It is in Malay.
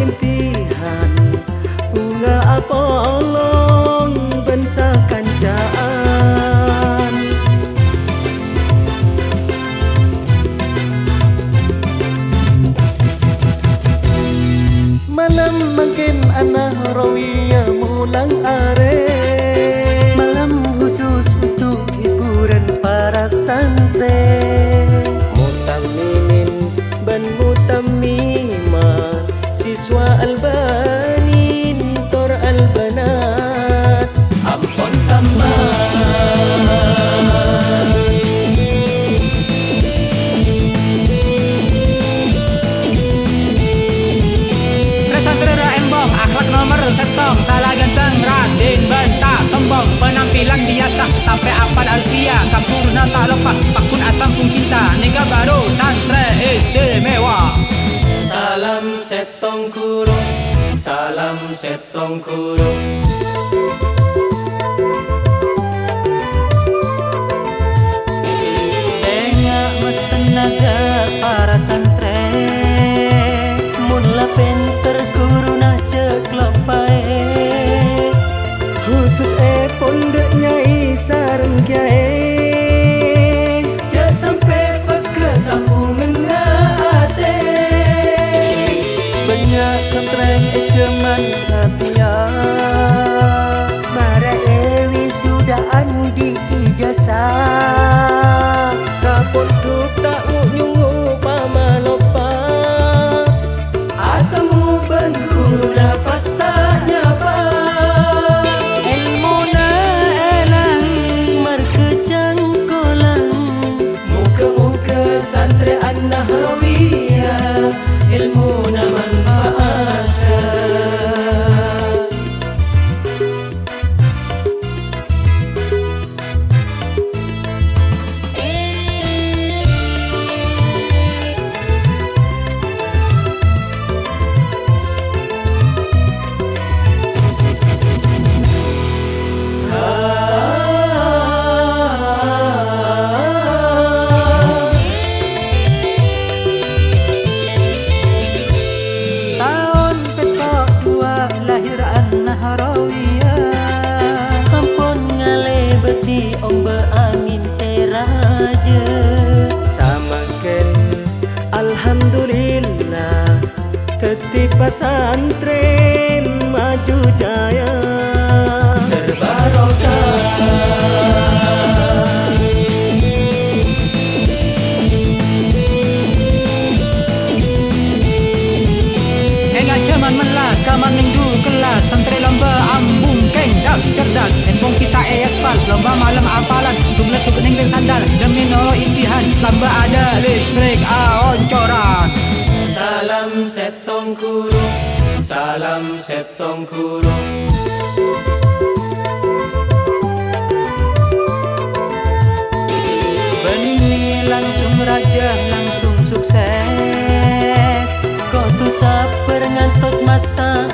imtihan bunga apolong bangsa kancaan. Malam makin anak rawiya mulang are, malam khusus untuk hiburan para santri. Mutamimin ban mutamima, siswa albanin tor albanat, ampon tambah. Akhlak nomor setong, salah ganteng, Raden bentak, sombong, penampilan biasa, tapi apal alfiah, kampurna tak lupa, pakun asam pun cinta, nikah baru, santri istimewa. Salam setong kurung, salam setong kurung. Sengak mesenaga para santri, mula pinter guru nah ceklok baik, khusus pondok nyai sareng kiai, jak sampai peke sambungan ate. Banyak santren cuman setia, bara ewi sudah andi ijazah, kapon tuk tak nyungu pamalopa, atamu bengkulu nafas tak nyapa. Ilmu na elang markejang kolang, muka-muka santri anak rawiya, ilmu na manfaatkan. Ombe angin seraja samakan alhamdulillah, tetip pesantren maju jaya terbarokah. Cuman melas, kaman minggu kelas, santri lomba ambung keng das cerdas, handphone kita aspal, lomba malam apalan, tumlet tukening dan sandal, demi nolo intihan, lomba ada listrik oncoran. Salam setong kurung, salam setong kurung. Beni langsung raja, langsung sukses, kau tu saper ngantos masa